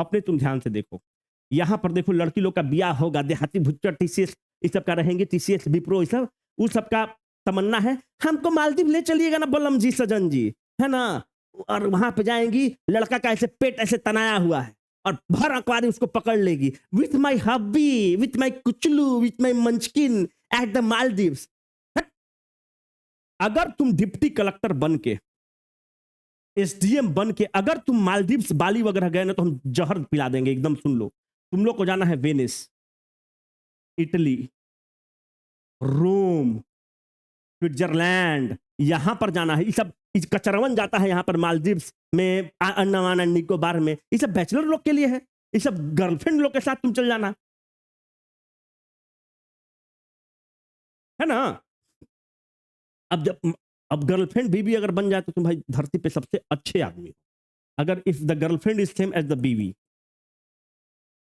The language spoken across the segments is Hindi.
अपने तुम ध्यान से देखो, यहाँ पर देखो लड़की लोग का ब्याह होगा, देहाती भुच्चर टीसीएस इस सब का रहेंगे, टीसीएस विप्रो ये सब, उस सब का तमन्ना है हमको मालदीव ले चलिएगा ना बलम जी सजन जी, है ना। और वहां पे जाएंगी, लड़का का ऐसे पेट ऐसे तनाया हुआ है और भर अकवारी उसको पकड़ लेगी, with my hubby, with my कुचलू, with my munchkin at the Maldives. अगर तुम डिप्टी कलेक्टर बन के, एसडीएम बन के अगर तुम मालदीव्स बाली वगैरह गए ना तो हम जहर पिला देंगे एकदम। सुन लो, तुम लोग को जाना है वेनिस, इटली, रोम, स्विट्जरलैंड, यहां पर जाना है। ये सब कचरवन जाता है यहाँ पर मालदीव्स में, अंडमान एंड निकोबार में। ये सब बैचलर लोग के लिए है, ये सब गर्लफ्रेंड लोग के साथ तुम चल जाना, है ना। अब गर्लफ्रेंड बीवी अगर बन जाए तो तुम भाई धरती पे सबसे अच्छे आदमी हो। अगर if the girlfriend is same age the बीवी,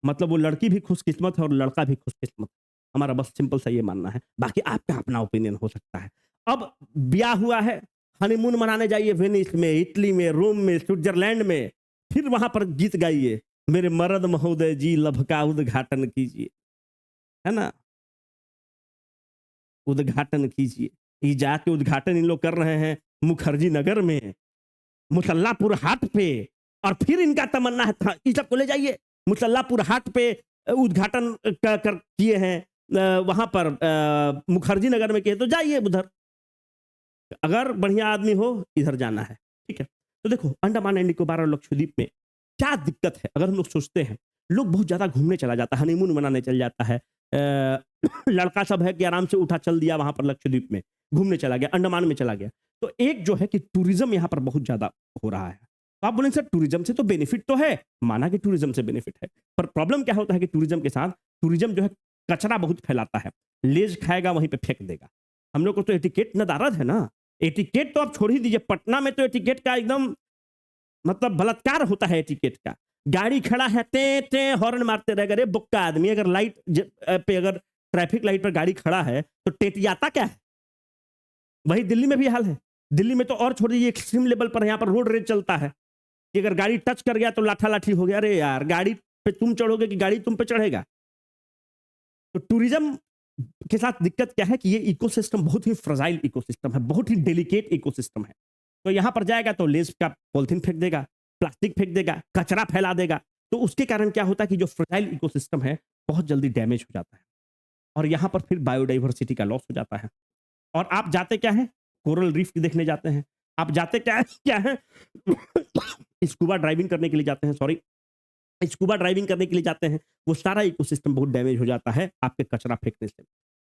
मतलब वो लड़की भी खुशकिस्मत है और लड़का भी खुशकिस्मत। हमारा बस सिंपल सा ये मानना है, बाकी आपका अपना ओपिनियन हो सकता है। अब ब्याह हुआ है, हनीमून मनाने जाइए वेनिस में, इटली में, रोम में, स्विट्जरलैंड में, फिर वहां पर गीत गाइए, मेरे मर्द महोदय जी लभ का उद्घाटन कीजिए, है ना, उद्घाटन कीजिए। ये जाके उद्घाटन इन लोग कर रहे हैं मुखर्जी नगर में, मुसल्लापुर हाट पे, और फिर इनका तमन्ना है इस सबको ले जाइए मुसल्लापुर हाट पे उद्घाटन किए हैं वहां पर मुखर्जी नगर में किए, तो जाइए उधर। अगर बढ़िया आदमी हो इधर जाना है, ठीक है। तो देखो अंडमान एंड निकोबार और लक्षद्वीप में क्या दिक्कत है, अगर हम लोग सोचते हैं, लोग बहुत ज्यादा घूमने चला जाता है, हनीमून मनाने चल जाता है, लड़का सब है कि आराम से उठा चल दिया वहां पर लक्षद्वीप में, घूमने चला गया, अंडमान में चला गया। तो एक जो है कि टूरिज्म यहाँ पर बहुत ज्यादा हो रहा है। तो आप बोलेंगे सर टूरिज्म से तो बेनिफिट तो है, माना कि टूरिज्म से बेनिफिट है, पर प्रॉब्लम क्या होता है कि टूरिज्म के साथ टूरिज्म जो है कचरा बहुत फैलाता है, लेज खाएगा वहीं पे फेंक देगा। हम लोग को तो एटिकेट नदारद है ना, एटिकेट तो आप छोड़ ही दीजिए, पटना में तो एटिकेट का एकदम मतलब बलात्कार होता है एटिकेट का। गाड़ी खड़ा है, टे टे हॉर्न मारते रहेगा, रे बुक्का आदमी, अगर लाइट पे अगर ट्रैफिक लाइट पर गाड़ी खड़ा है तो टेटियाता क्या है। वही दिल्ली में भी हाल है, दिल्ली में तो और छोड़ दीजिए एक्सट्रीम लेवल पर यहाँ पर रोड रेज चलता है कि अगर गाड़ी टच कर गया तो लाठा लाठी हो गया। अरे यार गाड़ी पे तुम चढ़ोगे कि गाड़ी तुम पे चढ़ेगा। तो टूरिज्म के साथ दिक्कत क्या है कि ये इकोसिस्टम बहुत ही फ्रजाइल इकोसिस्टम है, बहुत ही डेलिकेट इकोसिस्टम है। तो यहां पर जाएगा तो लेज का पॉलिथीन फेंक देगा, प्लास्टिक फेंक देगा, कचरा फैला देगा, तो उसके कारण क्या होता है कि जो फ्रजाइल इकोसिस्टम है बहुत जल्दी डैमेज हो जाता है और यहां पर फिर बायोडाइवर्सिटी का लॉस हो जाता है। और आप जाते क्या है, कोरल रीफ देखने जाते हैं, आप जाते क्या है स्कूबा ड्राइविंग करने के लिए जाते हैं, सॉरी स्कूबा ड्राइविंग करने के लिए जाते हैं, वो सारा इकोसिस्टम बहुत डैमेज हो जाता है आपके कचरा फेंकने से।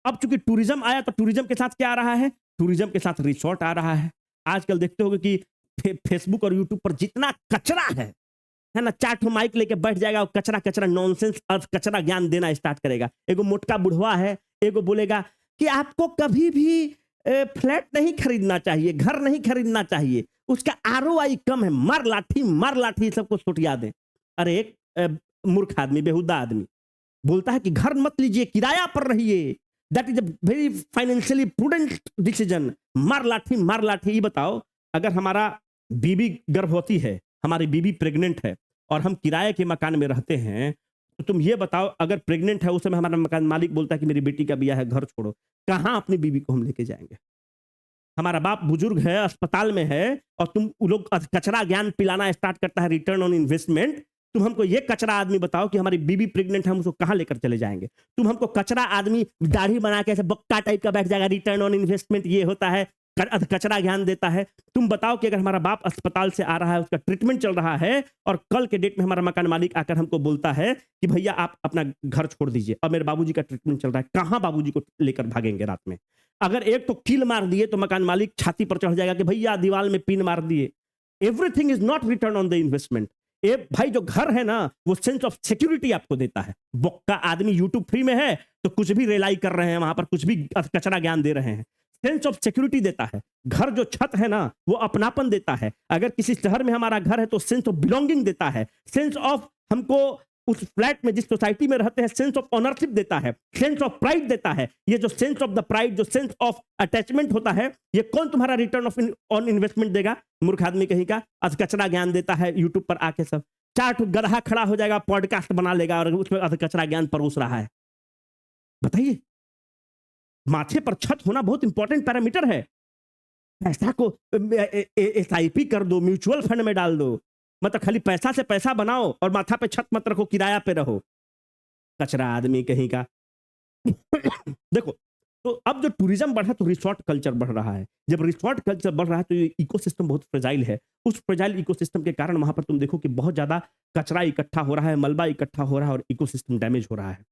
अब चूंकि टूरिज्म आया तो टूरिज्म के साथ क्या आ रहा है, टूरिज्म के साथ रिसोर्ट आ रहा है। आजकल देखते होगे कि फेसबुक और यूट्यूब पर जितना कचरा है ना, 4 ठो माइक लेके बैठ जाएगा और कचरा कचरा नॉनसेंस और कचरा ज्ञान देना स्टार्ट करेगा। एगो मोटका बुढ़वा है, एगो बोलेगा कि आपको कभी भी फ्लैट नहीं खरीदना चाहिए, घर नहीं खरीदना चाहिए, उसका आरओआई कम है, मार लाठी सबको सुटिया दे। अरे एक मूर्ख आदमी, बेहुदा आदमी बोलता है कि घर मत लीजिए, किराया पर रहिए, that is a very financially prudent decision. मार लाठी। ये बताओ अगर हमारा बीबी गर्भवती है, हमारी बीबी प्रेग्नेंट है और हम किराए के मकान में रहते हैं, तो तुम ये बताओ अगर प्रेग्नेंट है उस समय हमारा मकान मालिक बोलता है कि मेरी बेटी का ब्याह है, घर छोड़ो, कहां अपनी बीबी को हम लेके जाएंगे। हमारा बाप बुजुर्ग है, अस्पताल में है, और तुम लोग कचरा ज्ञान पिलाना स्टार्ट करता है, रिटर्न ऑन इन्वेस्टमेंट। तुम हमको ये कचरा आदमी बताओ कि हमारी बीबी प्रेग्नेंट है, हम उसको कहां लेकर चले जाएंगे। तुम हमको कचरा आदमी दाढ़ी बना के ऐसे बक्का टाइप का बैठ जाएगा, रिटर्न ऑन इन्वेस्टमेंट ये होता है, कचरा ज्ञान देता है। तुम बताओ कि अगर हमारा बाप अस्पताल से आ रहा है, उसका ट्रीटमेंट चल रहा है, और कल के डेट में हमारा मकान मालिक आकर हमको बोलता है कि भैया आप अपना घर छोड़ दीजिए, और मेरे बाबूजी का ट्रीटमेंट चल रहा है, कहां बाबूजी को लेकर भागेंगे रात में। अगर एक तो कील मार दिए तो मकान मालिक छाती पर चढ़ जाएगा कि भैया दीवार में पिन मार दिए। Everything is not return on the investment. ये भाई जो घर है ना, वो सेंस ऑफ सिक्योरिटी आपको देता है। बोक्का आदमी यूट्यूब फ्री में है तो कुछ भी रिलाई कर रहे हैं, वहां पर कुछ भी कचरा ज्ञान दे रहे हैं। सेंस ऑफ सिक्योरिटी देता है घर, जो छत है ना वो अपनापन देता है। अगर किसी शहर में हमारा घर है तो सेंस ऑफ बिलोंगिंग देता है, सेंस ऑफ हमको उस फ्लैट में जिस सोसाइटी में रहते हैं सेंस ऑफ ऑनरशिप देता है, सेंस ऑफ प्राइड देता है। ये जो सेंस ऑफ द प्राइड, जो सेंस ऑफ अटैचमेंट होता है, ये कौन तुम्हारा रिटर्न ऑफ ऑन इन्वेस्टमेंट देगा? मूर्ख आदमी कहीं का, आज कचरा ज्ञान देता है यूट्यूब पर आके सब। 4 ठो गदहा खड़ा हो जाएगा, पॉडकास्ट बना लेगा और उसमें कचरा ज्ञान परोस रहा है। बताइए, माथे पर छत होना बहुत इंपॉर्टेंट पैरामीटर है। पैसा को एसआईपी कर दो, म्यूचुअल फंड में डाल दो, मतलब खाली पैसा से पैसा बनाओ और माथा पे छत मत रखो, किराया पे रहो, कचरा आदमी कहीं का। देखो, तो अब जो टूरिज्म बढ़ा तो रिसोर्ट कल्चर बढ़ रहा है। जब रिसोर्ट कल्चर बढ़ रहा है तो ये इकोसिस्टम बहुत फ्रेजाइल है। उस फ्रेजाइल इकोसिस्टम के कारण वहां पर तुम देखो कि बहुत ज्यादा कचरा इकट्ठा हो रहा है, मलबा इकट्ठा हो रहा है और इकोसिस्टम डैमेज हो रहा है।